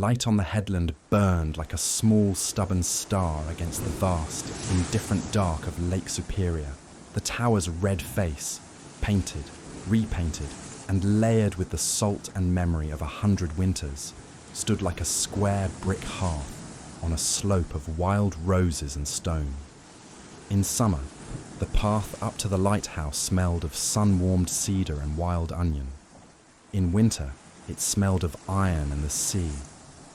light on the headland burned like a small, stubborn star against the vast, indifferent dark of Lake Superior. The tower's red face, painted, repainted, and layered with the salt and memory of 100 winters, stood like a square brick hearth on a slope of wild roses and stone. In summer, the path up to the lighthouse smelled of sun-warmed cedar and wild onion. In winter, it smelled of iron and the sea,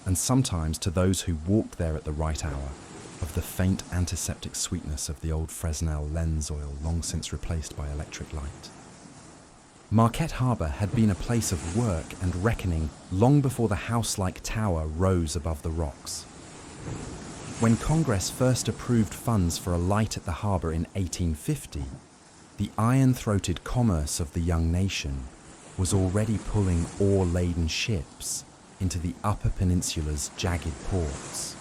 and sometimes, to those who walked there at the right hour, of the faint antiseptic sweetness of the old Fresnel lens oil long since replaced by electric light. Marquette Harbour had been a place of work and reckoning long before the house-like tower rose above the rocks. When Congress first approved funds for a light at the harbour in 1850, the iron-throated commerce of the young nation was already pulling ore-laden ships into the Upper Peninsula's jagged ports.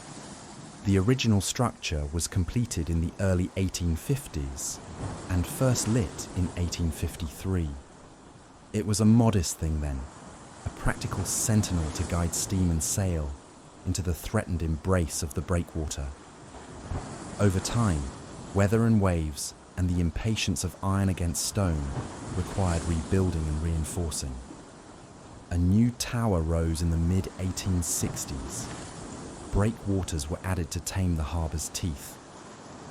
The original structure was completed in the early 1850s and first lit in 1853. It was a modest thing then, a practical sentinel to guide steam and sail into the threatened embrace of the breakwater. Over time, weather and waves and the impatience of iron against stone required rebuilding and reinforcing. A new tower rose in the mid-1860s. Breakwaters were added to tame the harbour's teeth.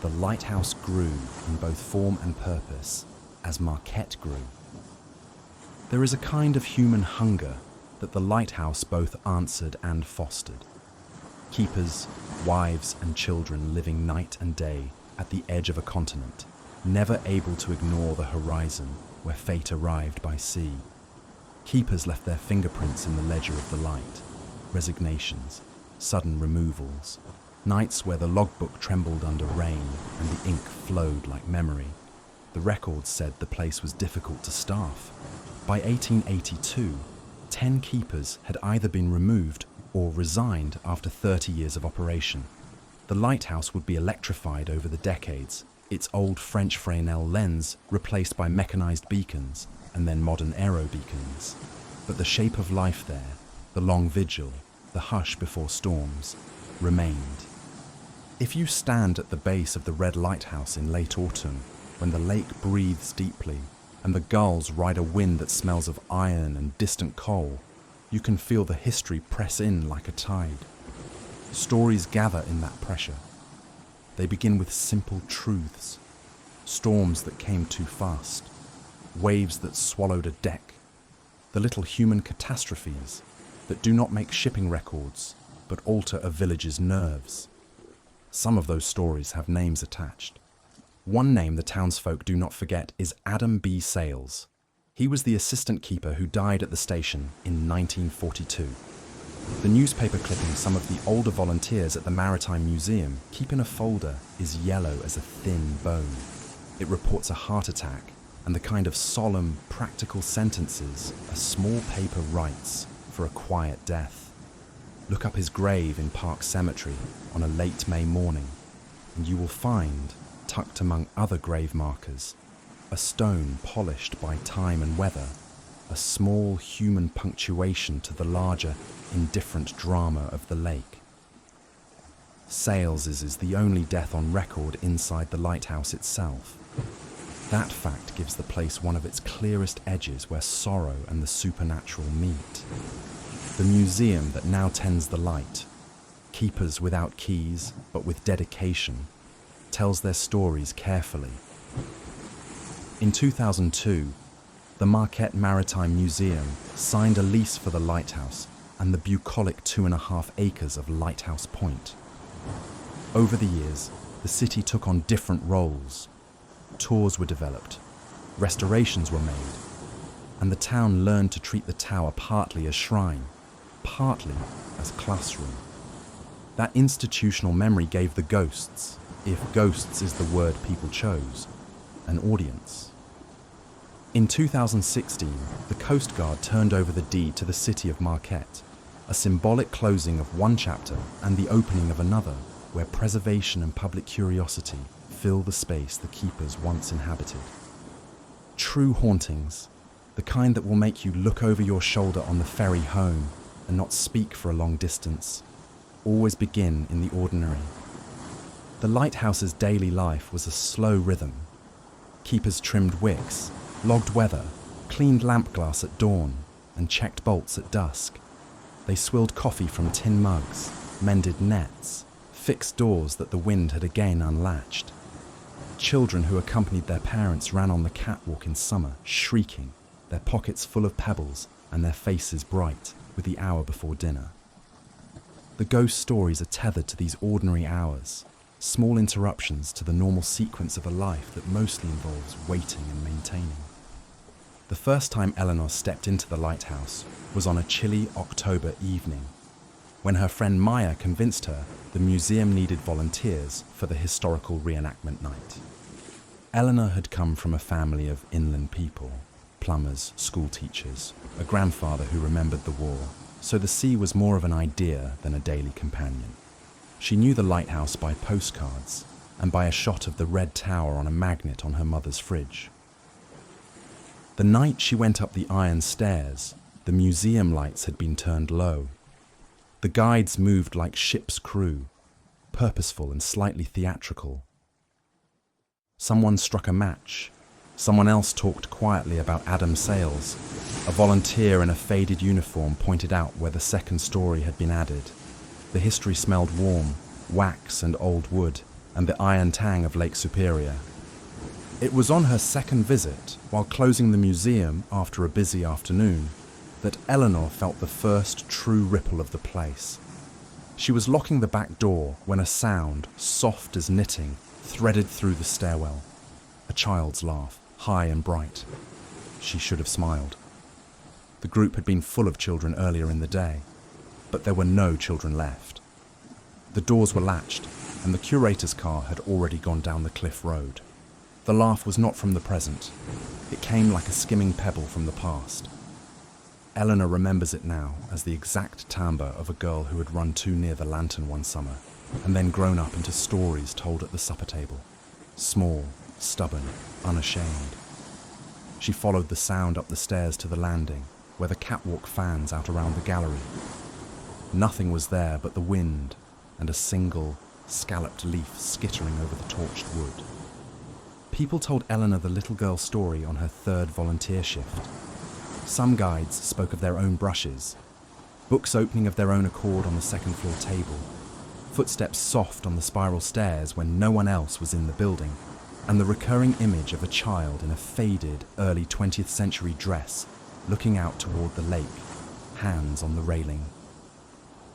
The lighthouse grew in both form and purpose as Marquette grew. There is a kind of human hunger that the lighthouse both answered and fostered. Keepers, wives and children living night and day at the edge of a continent, never able to ignore the horizon where fate arrived by sea. Keepers left their fingerprints in the ledger of the light, resignations, sudden removals, nights where the logbook trembled under rain and the ink flowed like memory. The records said the place was difficult to staff. By 1882, 10 keepers had either been removed or resigned after 30 years of operation. The lighthouse would be electrified over the decades, its old French Fresnel lens replaced by mechanized beacons and then modern aero beacons. But the shape of life there, the long vigil, the hush before storms, remained. If you stand at the base of the red lighthouse in late autumn, when the lake breathes deeply and the gulls ride a wind that smells of iron and distant coal, you can feel the history press in like a tide. Stories gather in that pressure. They begin with simple truths, storms that came too fast, waves that swallowed a deck, the little human catastrophes that do not make shipping records but alter a village's nerves. Some of those stories have names attached. One name the townsfolk do not forget is Adam B. Sales. He was the assistant keeper who died at the station in 1942. The newspaper clipping some of the older volunteers at the Maritime Museum keep in a folder is yellow as a thin bone. It reports a heart attack and the kind of solemn, practical sentences a small paper writes for a quiet death. Look up his grave in Park Cemetery on a late May morning, and you will find, tucked among other grave markers, a stone polished by time and weather, a small human punctuation to the larger, indifferent drama of the lake. Sales's is the only death on record inside the lighthouse itself. That fact gives the place one of its clearest edges where sorrow and the supernatural meet. The museum that now tends the light, keepers without keys but with dedication, tells their stories carefully. In 2002, the Marquette Maritime Museum signed a lease for the lighthouse and the bucolic 2.5 acres of Lighthouse Point. Over the years, the city took on different roles. Tours were developed, restorations were made, and the town learned to treat the tower partly as shrine, partly as classroom. That institutional memory gave the ghosts, if ghosts is the word people chose, an audience. In 2016, the Coast Guard turned over the deed to the city of Marquette, a symbolic closing of one chapter and the opening of another, where preservation and public curiosity fill the space the keepers once inhabited. True hauntings, the kind that will make you look over your shoulder on the ferry home and not speak for a long distance, always begin in the ordinary. The lighthouse's daily life was a slow rhythm. Keepers trimmed wicks, logged weather, cleaned lamp glass at dawn, and checked bolts at dusk. They swilled coffee from tin mugs, mended nets, fixed doors that the wind had again unlatched. Children who accompanied their parents ran on the catwalk in summer, shrieking, their pockets full of pebbles and their faces bright with the hour before dinner. The ghost stories are tethered to these ordinary hours, small interruptions to the normal sequence of a life that mostly involves waiting and maintaining. The first time Eleanor stepped into the lighthouse was on a chilly October evening, when her friend Maya convinced her the museum needed volunteers for the historical reenactment night. Eleanor had come from a family of inland people, plumbers, school teachers, a grandfather who remembered the war, so the sea was more of an idea than a daily companion. She knew the lighthouse by postcards and by a shot of the red tower on a magnet on her mother's fridge. The night she went up the iron stairs, the museum lights had been turned low. The guides moved like ship's crew, purposeful and slightly theatrical. Someone struck a match. Someone else talked quietly about Adam Sales. A volunteer in a faded uniform pointed out where the second story had been added. The history smelled warm, wax and old wood, and the iron tang of Lake Superior. It was on her second visit, while closing the museum after a busy afternoon, that Eleanor felt the first true ripple of the place. She was locking the back door when a sound, soft as knitting, threaded through the stairwell. A child's laugh, high and bright. She should have smiled. The group had been full of children earlier in the day, but there were no children left. The doors were latched, and the curator's car had already gone down the cliff road. The laugh was not from the present. It came like a skimming pebble from the past. Eleanor remembers it now as the exact timbre of a girl who had run too near the lantern one summer, and then grown up into stories told at the supper table. Small, stubborn, unashamed. She followed the sound up the stairs to the landing, where the catwalk fans out around the gallery. Nothing was there but the wind and a single, scalloped leaf skittering over the torched wood. People told Eleanor the little girl's story on her third volunteer shift. Some guides spoke of their own brushes, books opening of their own accord on the second floor table, footsteps soft on the spiral stairs when no one else was in the building, and the recurring image of a child in a faded, early 20th century dress looking out toward the lake, hands on the railing.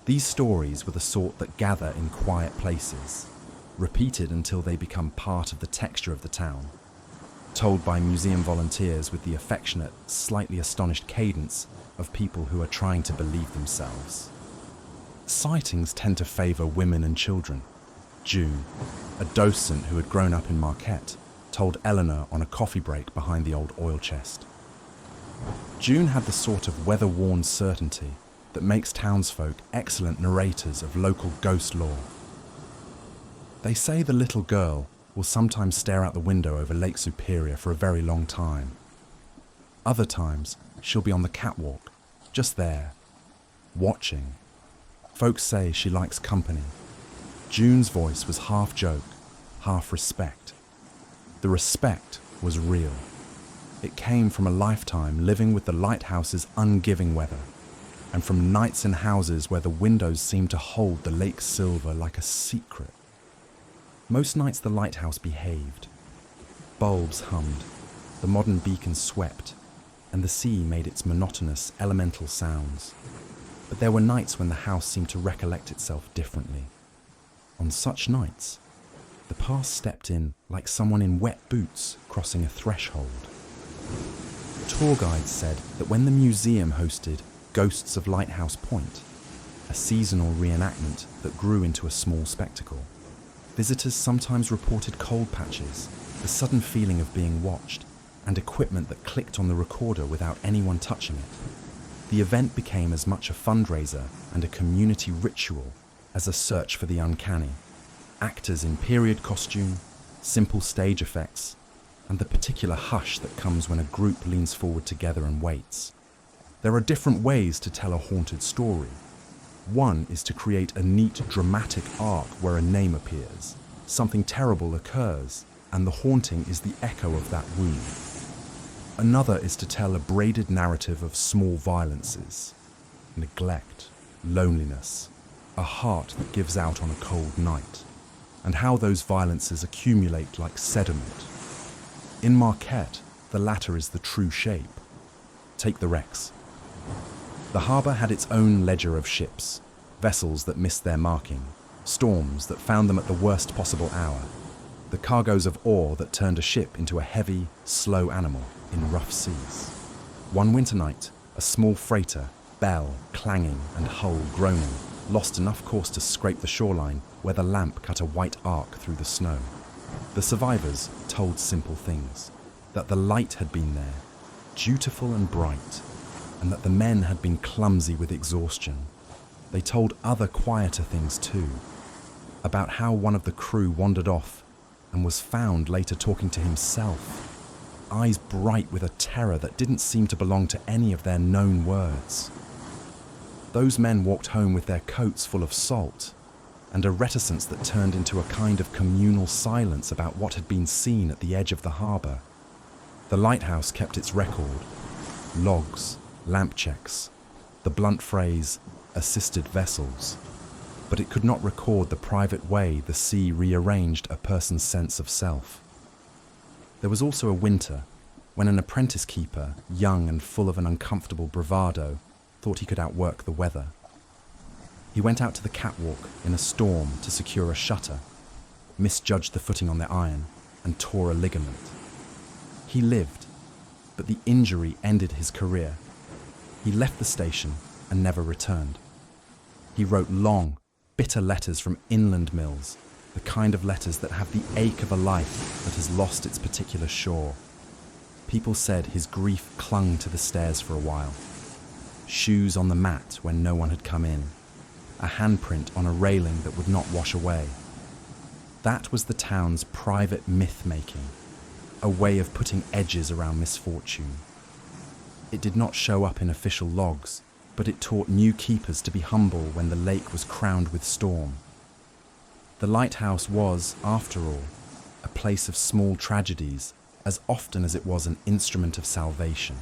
These stories were the sort that gather in quiet places, repeated until they become part of the texture of the town, told by museum volunteers with the affectionate, slightly astonished cadence of people who are trying to believe themselves. Sightings tend to favour women and children. June, a docent who had grown up in Marquette, told Eleanor on a coffee break behind the old oil chest. June had the sort of weather-worn certainty that makes townsfolk excellent narrators of local ghost lore. They say the little girl will sometimes stare out the window over Lake Superior for a very long time. Other times, she'll be on the catwalk, just there, watching. Folks say she likes company. June's voice was half joke, half respect. The respect was real. It came from a lifetime living with the lighthouse's ungiving weather, and from nights in houses where the windows seemed to hold the lake's silver like a secret. Most nights the lighthouse behaved. Bulbs hummed, the modern beacon swept, and the sea made its monotonous, elemental sounds. But there were nights when the house seemed to recollect itself differently. On such nights, the past stepped in like someone in wet boots crossing a threshold. Tour guides said that when the museum hosted Ghosts of Lighthouse Point, a seasonal reenactment that grew into a small spectacle, visitors sometimes reported cold patches, the sudden feeling of being watched, and equipment that clicked on the recorder without anyone touching it. The event became as much a fundraiser and a community ritual as a search for the uncanny. Actors in period costume, simple stage effects, and the particular hush that comes when a group leans forward together and waits. There are different ways to tell a haunted story. One is to create a neat, dramatic arc where a name appears, something terrible occurs, and the haunting is the echo of that wound. Another is to tell a braided narrative of small violences, neglect, loneliness, a heart that gives out on a cold night, and how those violences accumulate like sediment. In Marquette, the latter is the true shape. Take the wrecks. The harbour had its own ledger of ships, vessels that missed their marking, storms that found them at the worst possible hour, the cargoes of ore that turned a ship into a heavy, slow animal in rough seas. One winter night, a small freighter, bell clanging and hull groaning, lost enough course to scrape the shoreline where the lamp cut a white arc through the snow. The survivors told simple things, that the light had been there, dutiful and bright, and that the men had been clumsy with exhaustion. They told other quieter things too, about how one of the crew wandered off and was found later talking to himself, eyes bright with a terror that didn't seem to belong to any of their known words. Those men walked home with their coats full of salt, and a reticence that turned into a kind of communal silence about what had been seen at the edge of the harbour. The Lighthouse kept its record, logs, lamp checks, the blunt phrase, assisted vessels, but it could not record the private way the sea rearranged a person's sense of self. There was also a winter when an apprentice keeper, young and full of an uncomfortable bravado, thought he could outwork the weather. He went out to the catwalk in a storm to secure a shutter, misjudged the footing on the iron, and tore a ligament. He lived, but the injury ended his career. He left the station and never returned. He wrote long, bitter letters from inland mills, the kind of letters that have the ache of a life that has lost its particular shore. People said his grief clung to the stairs for a while. Shoes on the mat when no one had come in, a handprint on a railing that would not wash away. That was the town's private myth-making, a way of putting edges around misfortune. It did not show up in official logs, but it taught new keepers to be humble when the lake was crowned with storm. The Lighthouse was, after all, a place of small tragedies as often as it was an instrument of salvation.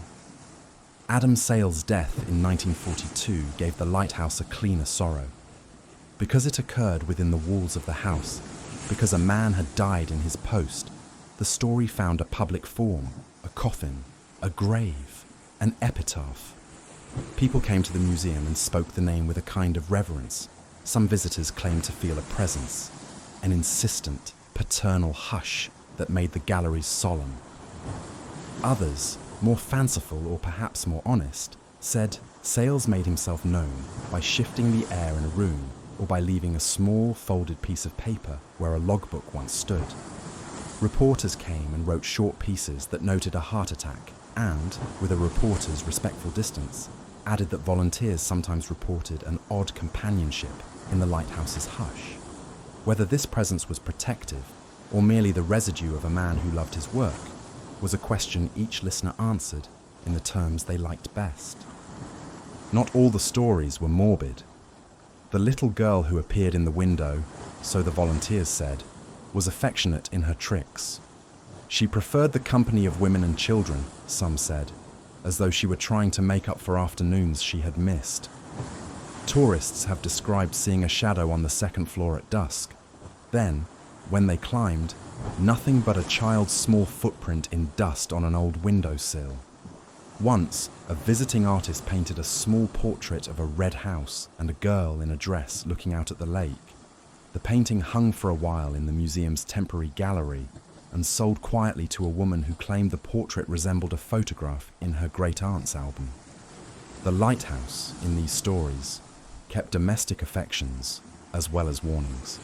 Adam Sale's death in 1942 gave the Lighthouse a cleaner sorrow. Because it occurred within the walls of the house, because a man had died in his post, the story found a public form, a coffin, a grave, an epitaph. People came to the museum and spoke the name with a kind of reverence. Some visitors claimed to feel a presence, an insistent, paternal hush that made the galleries solemn. Others, more fanciful or perhaps more honest, said Sales made himself known by shifting the air in a room or by leaving a small folded piece of paper where a logbook once stood. Reporters came and wrote short pieces that noted a heart attack and, with a reporter's respectful distance, added that volunteers sometimes reported an odd companionship in the lighthouse's hush. Whether this presence was protective or merely the residue of a man who loved his work was a question each listener answered in the terms they liked best. Not all the stories were morbid. The little girl who appeared in the window, so the volunteers said, was affectionate in her tricks. She preferred the company of women and children, some said, as though she were trying to make up for afternoons she had missed. Tourists have described seeing a shadow on the second floor at dusk. Then, when they climbed, nothing but a child's small footprint in dust on an old windowsill. Once, a visiting artist painted a small portrait of a red house and a girl in a dress looking out at the lake. The painting hung for a while in the museum's temporary gallery and sold quietly to a woman who claimed the portrait resembled a photograph in her great-aunt's album. The lighthouse, in these stories, kept domestic affections as well as warnings.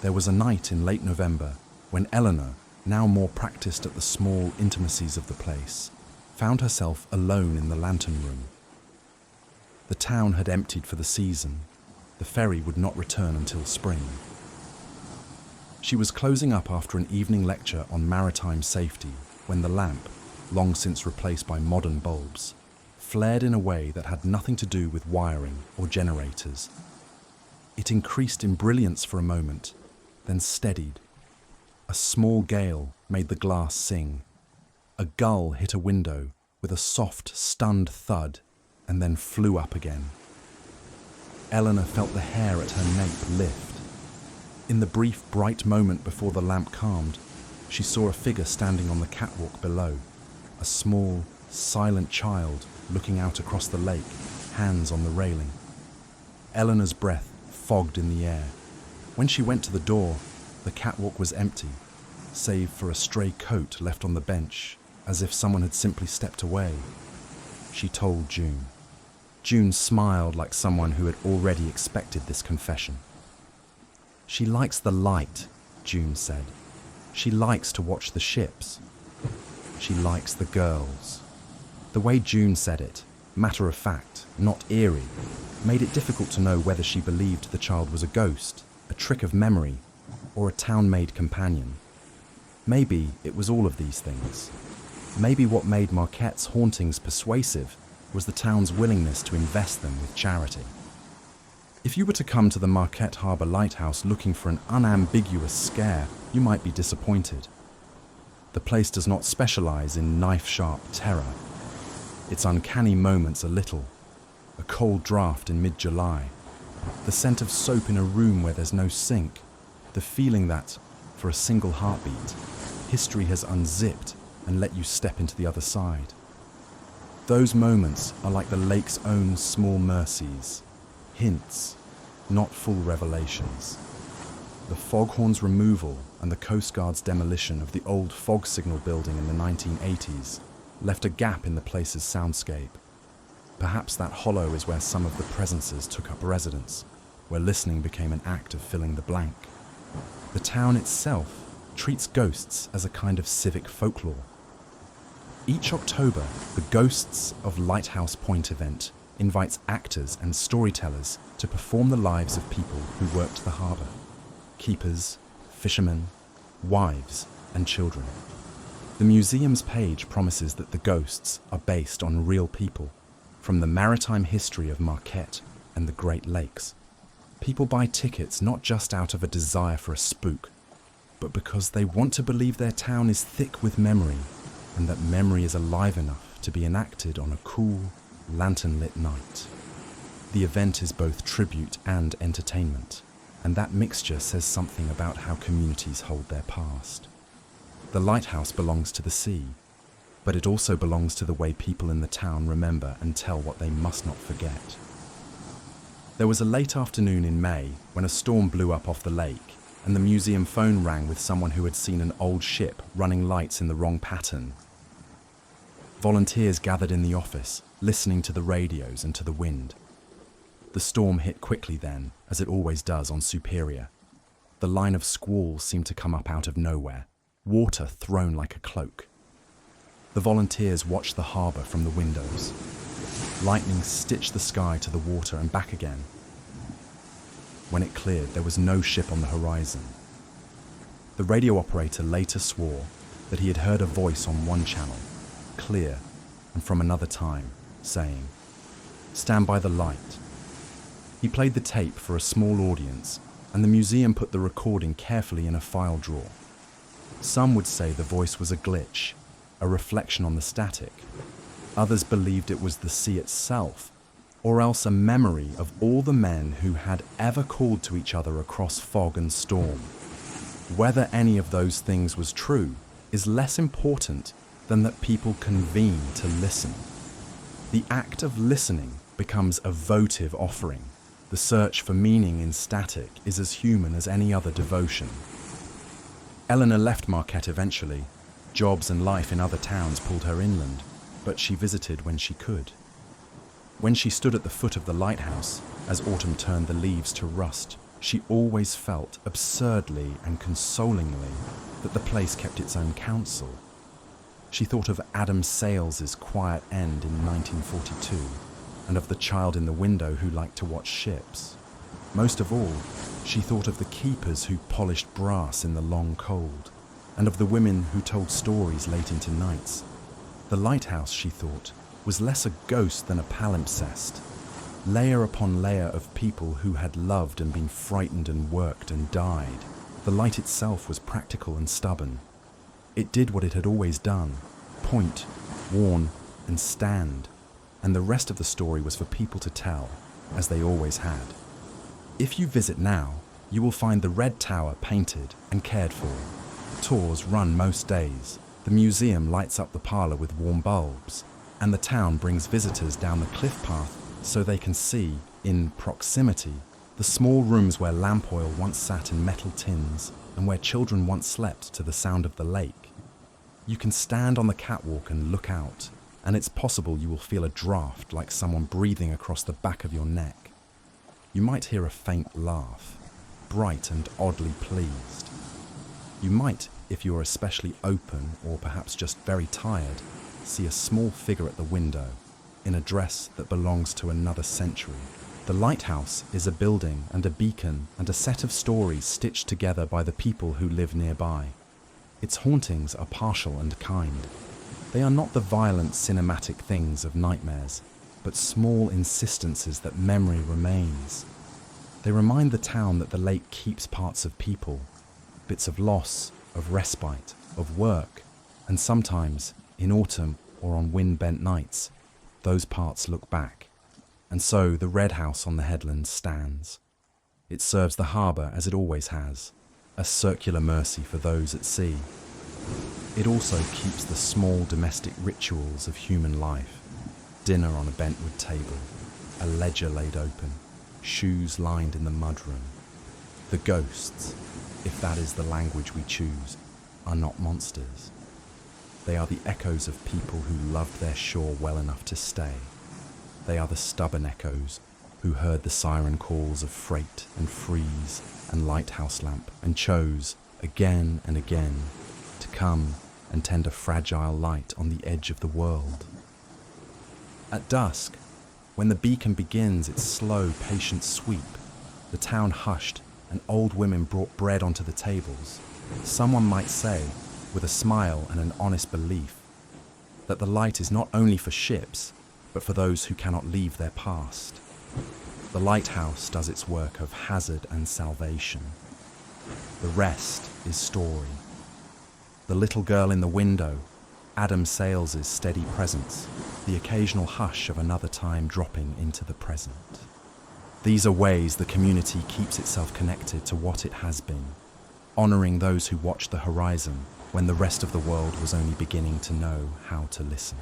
There was a night in late November when Eleanor, now more practiced at the small intimacies of the place, found herself alone in the lantern room. The town had emptied for the season. The ferry would not return until spring. She was closing up after an evening lecture on maritime safety when the lamp, long since replaced by modern bulbs, flared in a way that had nothing to do with wiring or generators. It increased in brilliance for a moment, then steadied. A small gale made the glass sing. A gull hit a window with a soft, stunned thud and then flew up again. Eleanor felt the hair at her nape lift. In the brief, bright moment before the lamp calmed, she saw a figure standing on the catwalk below, a small, silent child looking out across the lake, hands on the railing. Eleanor's breath fogged in the air. When she went to the door, the catwalk was empty, save for a stray coat left on the bench, as if someone had simply stepped away. She told June. June smiled like someone who had already expected this confession. She likes the light, June said. She likes to watch the ships. She likes the girls. The way June said it, matter of fact, not eerie, made it difficult to know whether she believed the child was a ghost, a trick of memory, or a town-made companion. Maybe it was all of these things. Maybe what made Marquette's hauntings persuasive was the town's willingness to invest them with charity. If you were to come to the Marquette Harbour Lighthouse looking for an unambiguous scare, you might be disappointed. The place does not specialise in knife-sharp terror. Its uncanny moments are little. A cold draft in mid-July, the scent of soap in a room where there's no sink, the feeling that, for a single heartbeat, history has unzipped and let you step into the other side. Those moments are like the lake's own small mercies, hints, not full revelations. The foghorn's removal and the Coast Guard's demolition of the old fog signal building in the 1980s left a gap in the place's soundscape. Perhaps that hollow is where some of the presences took up residence, where listening became an act of filling the blank. The town itself treats ghosts as a kind of civic folklore. Each October, the Ghosts of Lighthouse Point event invites actors and storytellers to perform the lives of people who worked the harbour. Keepers, fishermen, wives, and children. The museum's page promises that the ghosts are based on real people, from the maritime history of Marquette and the Great Lakes. People buy tickets not just out of a desire for a spook, but because they want to believe their town is thick with memory, and that memory is alive enough to be enacted on a cool, lantern-lit night. The event is both tribute and entertainment, and that mixture says something about how communities hold their past. The lighthouse belongs to the sea, but it also belongs to the way people in the town remember and tell what they must not forget. There was a late afternoon in May when a storm blew up off the lake, and the museum phone rang with someone who had seen an old ship running lights in the wrong pattern. Volunteers gathered in the office, listening to the radios and to the wind. The storm hit quickly then, as it always does on Superior. The line of squalls seemed to come up out of nowhere, water thrown like a cloak. The volunteers watched the harbour from the windows. Lightning stitched the sky to the water and back again. When it cleared, there was no ship on the horizon. The radio operator later swore that he had heard a voice on one channel, clear and from another time, saying, "Stand by the light." He played the tape for a small audience, and the museum put the recording carefully in a file drawer. Some would say the voice was a glitch, a reflection on the static. Others believed it was the sea itself, or else a memory of all the men who had ever called to each other across fog and storm. Whether any of those things was true is less important than that people convene to listen. The act of listening becomes a votive offering. The search for meaning in static is as human as any other devotion. Eleanor left Marquette eventually. Jobs and life in other towns pulled her inland, but she visited when she could. When she stood at the foot of the lighthouse, as autumn turned the leaves to rust, she always felt absurdly and consolingly that the place kept its own counsel. She thought of Adam Sales's quiet end in 1942, and of the child in the window who liked to watch ships. Most of all, she thought of the keepers who polished brass in the long cold, and of the women who told stories late into nights. The lighthouse, she thought, was less a ghost than a palimpsest. Layer upon layer of people who had loved and been frightened and worked and died. The light itself was practical and stubborn. It did what it had always done: point, warn, and stand. And the rest of the story was for people to tell, as they always had. If you visit now, you will find the Red Tower painted and cared for. Tours run most days. The museum lights up the parlour with warm bulbs, and the town brings visitors down the cliff path so they can see, in proximity, the small rooms where lamp oil once sat in metal tins and where children once slept to the sound of the lake. You can stand on the catwalk and look out, and it's possible you will feel a draft like someone breathing across the back of your neck. You might hear a faint laugh, bright and oddly pleased. You might, if you are especially open or perhaps just very tired, see a small figure at the window, in a dress that belongs to another century. The Lighthouse is a building and a beacon and a set of stories stitched together by the people who live nearby. Its hauntings are partial and kind. They are not the violent cinematic things of nightmares, but small insistences that memory remains. They remind the town that the lake keeps parts of people, bits of loss, of respite, of work, and sometimes, in autumn or on wind-bent nights, those parts look back. And so the red house on the headland stands. It serves the harbour as it always has, a circular mercy for those at sea. It also keeps the small domestic rituals of human life: dinner on a bentwood table, a ledger laid open, shoes lined in the mudroom. The ghosts, if that is the language we choose, are not monsters. They are the echoes of people who loved their shore well enough to stay. They are the stubborn echoes who heard the siren calls of freight and freeze and lighthouse lamp and chose, again and again, to come and tend a fragile light on the edge of the world. At dusk, when the beacon begins its slow, patient sweep, the town hushed and old women brought bread onto the tables. Someone might say, with a smile and an honest belief, that the light is not only for ships, but for those who cannot leave their past. The lighthouse does its work of hazard and salvation. The rest is story. The little girl in the window, Adam Sales's steady presence, the occasional hush of another time dropping into the present. These are ways the community keeps itself connected to what it has been, honouring those who watched the horizon when the rest of the world was only beginning to know how to listen.